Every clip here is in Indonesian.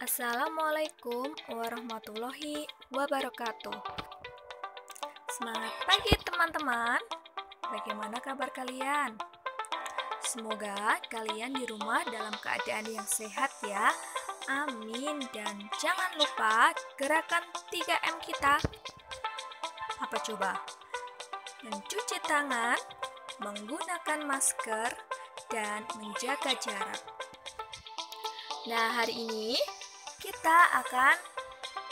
Assalamualaikum warahmatullahi wabarakatuh. Semangat pagi teman-teman. Bagaimana kabar kalian? Semoga kalian di rumah dalam keadaan yang sehat ya. Amin. Dan jangan lupa gerakan 3M kita. Apa coba? Mencuci tangan, menggunakan masker, dan menjaga jarak. Nah, hari ini kita akan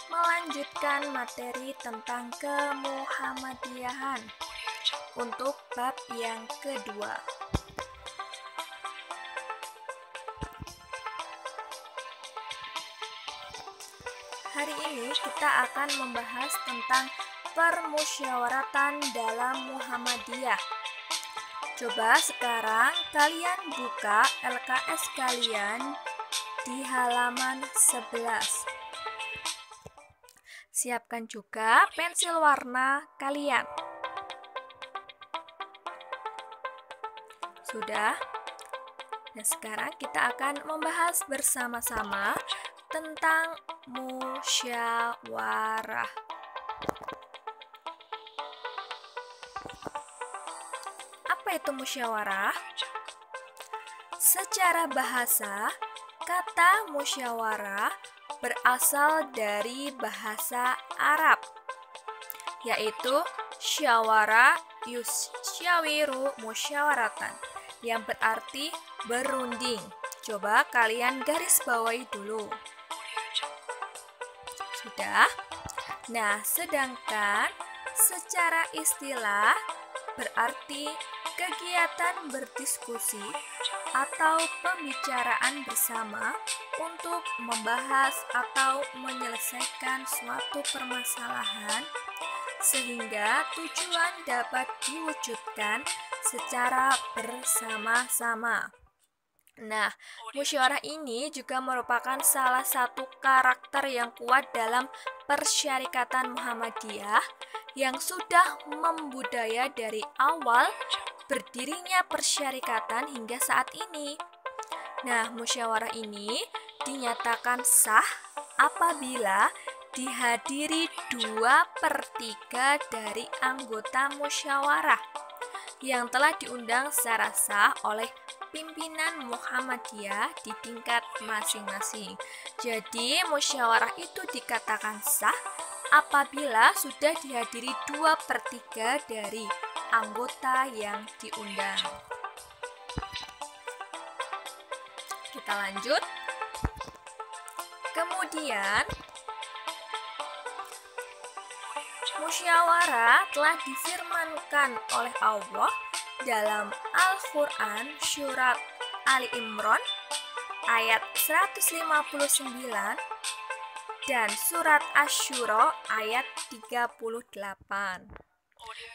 melanjutkan materi tentang kemuhammadiyahan untuk bab yang kedua. Hari ini kita akan membahas tentang permusyawaratan dalam Muhammadiyah. Coba sekarang kalian buka LKS kalian di halaman 11. Siapkan juga pensil warna kalian. Sudah? Nah, sekarang kita akan membahas bersama-sama tentang musyawarah. Apa itu musyawarah? Secara bahasa, kata musyawarah berasal dari bahasa Arab, yaitu syawara yusyawiru musyawaratan, yang berarti berunding. Coba kalian garis bawahi dulu. Sudah? Nah, sedangkan secara istilah berarti kegiatan berdiskusi atau pembicaraan bersama untuk membahas atau menyelesaikan suatu permasalahan sehingga tujuan dapat diwujudkan secara bersama-sama. Nah, musyawarah ini juga merupakan salah satu karakter yang kuat dalam persyarikatan Muhammadiyah yang sudah membudaya dari awal berdirinya persyarikatan hingga saat ini. Nah, musyawarah ini dinyatakan sah apabila dihadiri 2/3 dari anggota musyawarah yang telah diundang secara sah oleh pimpinan Muhammadiyah di tingkat masing-masing. Jadi, musyawarah itu dikatakan sah apabila sudah dihadiri 2/3 dari anggota yang diundang. Kita lanjut. Kemudian, musyawarah telah difirmankan oleh Allah dalam Al-Quran surat Ali Imran ayat 159 dan surat Asy-Syura ayat 38.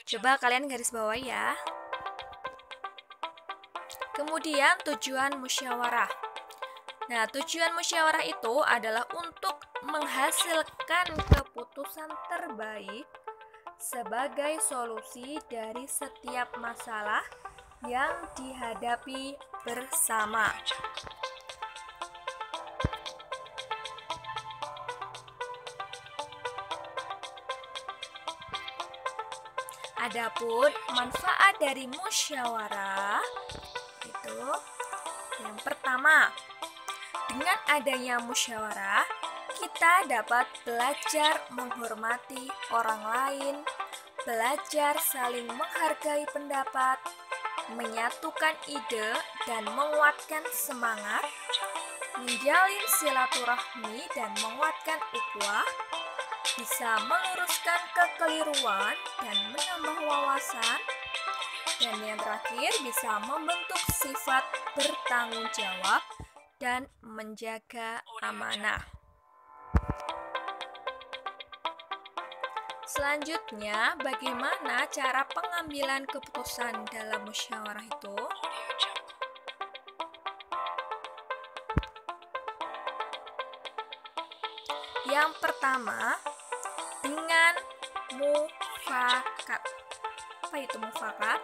Coba kalian garis bawah ya. Kemudian tujuan musyawarah. Nah, tujuan musyawarah itu adalah untuk menghasilkan keputusan terbaik sebagai solusi dari setiap masalah yang dihadapi bersama. Adapun manfaat dari musyawarah itu yang pertama, dengan adanya musyawarah kita dapat belajar menghormati orang lain, belajar saling menghargai pendapat, menyatukan ide dan menguatkan semangat, menjalin silaturahmi dan menguatkan ukhuwah, bisa meluruskan kekeliruan dan menambah wawasan, dan yang terakhir bisa membentuk sifat bertanggung jawab dan menjaga amanah. Selanjutnya, bagaimana cara pengambilan keputusan dalam musyawarah itu? Yang pertama, dengan mufakat. Apa itu mufakat?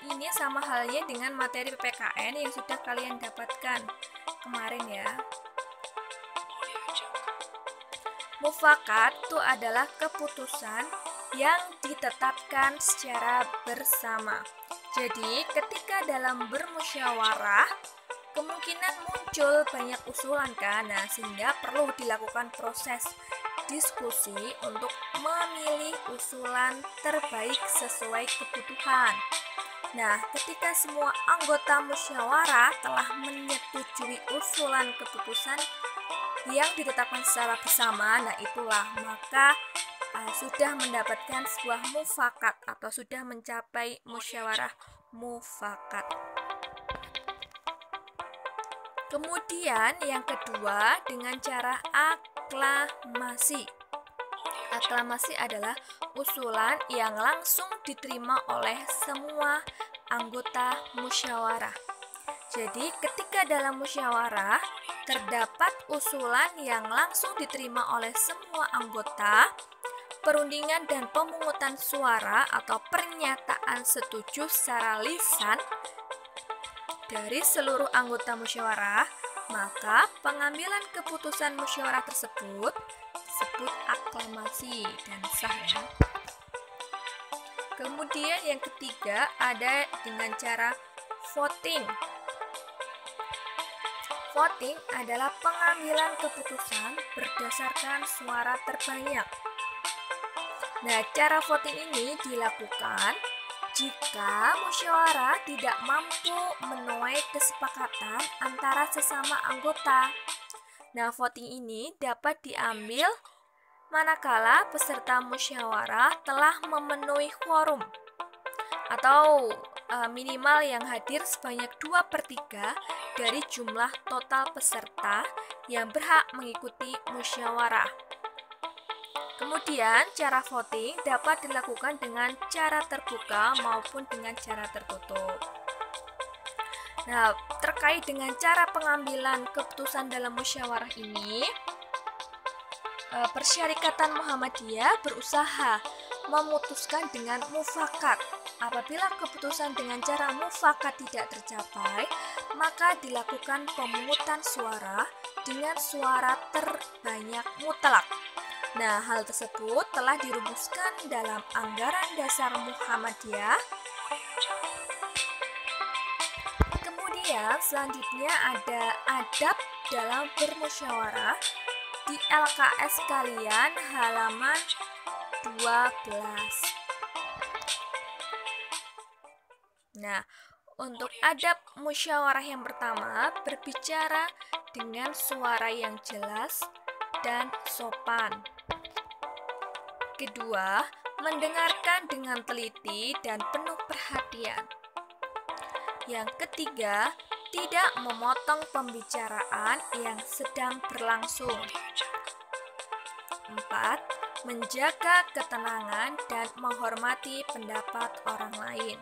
Ini sama halnya dengan materi PPKN yang sudah kalian dapatkan kemarin ya. Mufakat itu adalah keputusan yang ditetapkan secara bersama. Jadi, ketika dalam bermusyawarah, kemungkinan muncul banyak usulan kan. Nah, sehingga perlu dilakukan proses diskusi untuk memilih usulan terbaik sesuai kebutuhan. Nah, ketika semua anggota musyawarah telah menyetujui usulan keputusan yang ditetapkan secara bersama, nah itulah maka sudah mendapatkan sebuah mufakat atau sudah mencapai musyawarah mufakat. Kemudian yang kedua dengan cara aklamasi. Aklamasi adalah usulan yang langsung diterima oleh semua anggota musyawarah. Jadi ketika dalam musyawarah terdapat usulan yang langsung diterima oleh semua anggota, perundingan dan pemungutan suara atau pernyataan setuju secara lisan dari seluruh anggota musyawarah, maka pengambilan keputusan musyawarah tersebut disebut aklamasi dan sah ya. Kemudian yang ketiga ada dengan cara voting. Voting adalah pengambilan keputusan berdasarkan suara terbanyak. Nah, cara voting ini dilakukan jika musyawarah tidak mampu menuai kesepakatan antara sesama anggota. Nah, voting ini dapat diambil manakala peserta musyawarah telah memenuhi quorum atau minimal yang hadir sebanyak 2/3 dari jumlah total peserta yang berhak mengikuti musyawarah. Kemudian, cara voting dapat dilakukan dengan cara terbuka maupun dengan cara tertutup. Nah, terkait dengan cara pengambilan keputusan dalam musyawarah ini, Persyarikatan Muhammadiyah berusaha memutuskan dengan mufakat. Apabila keputusan dengan cara mufakat tidak tercapai, maka dilakukan pemungutan suara dengan suara terbanyak mutlak. Nah, hal tersebut telah dirumuskan dalam Anggaran Dasar Muhammadiyah. Kemudian selanjutnya ada adab dalam bermusyawarah di LKS kalian halaman 12. Nah, untuk adab musyawarah yang pertama berbicara dengan suara yang jelas dan sopan. Kedua, mendengarkan dengan teliti dan penuh perhatian. Yang ketiga, tidak memotong pembicaraan yang sedang berlangsung. 4. Menjaga ketenangan dan menghormati pendapat orang lain.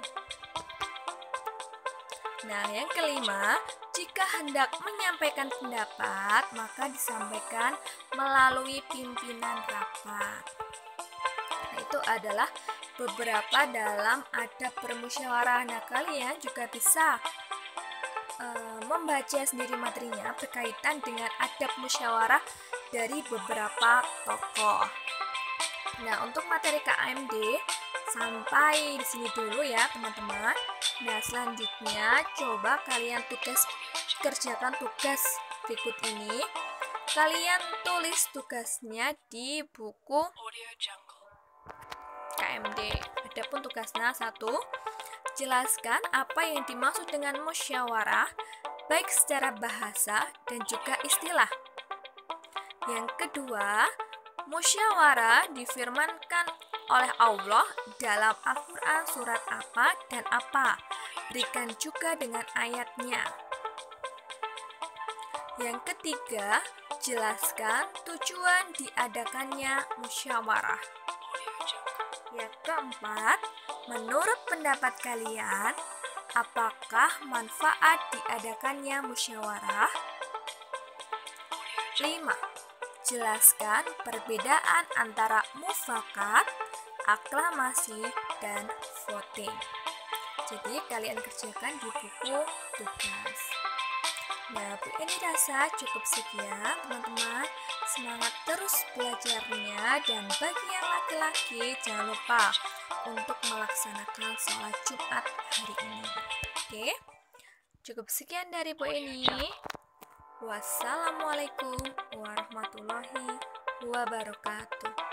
Nah, yang kelima, jika hendak menyampaikan pendapat, maka disampaikan melalui pimpinan rapat. Nah, itu adalah beberapa dalam adab bermusyawarah. Nah, kalian juga bisa membaca sendiri materinya berkaitan dengan adab musyawarah dari beberapa tokoh. Nah, untuk materi KMD sampai di sini dulu ya, teman-teman. Nah, selanjutnya coba kalian kerjakan tugas berikut ini. Kalian tulis tugasnya di buku KMD. Adapun tugasnya 1, jelaskan apa yang dimaksud dengan musyawarah, baik secara bahasa dan juga istilah. Yang kedua, musyawarah difirmankan oleh Allah dalam Al-Quran surat apa dan apa. Berikan juga dengan ayatnya. Yang ketiga, jelaskan tujuan diadakannya musyawarah. Yang keempat, menurut pendapat kalian, apakah manfaat diadakannya musyawarah? 5. Jelaskan perbedaan antara mufakat, aklamasi, dan voting. Jadi kalian kerjakan di buku tugas. Nah, Bu Eni rasa cukup sekian teman-teman. Semangat terus belajarnya, dan bagi yang laki-laki jangan lupa untuk melaksanakan sholat Jumat hari ini. Oke, cukup sekian dari Bu Eni. Wassalamualaikum warahmatullahi wabarakatuh.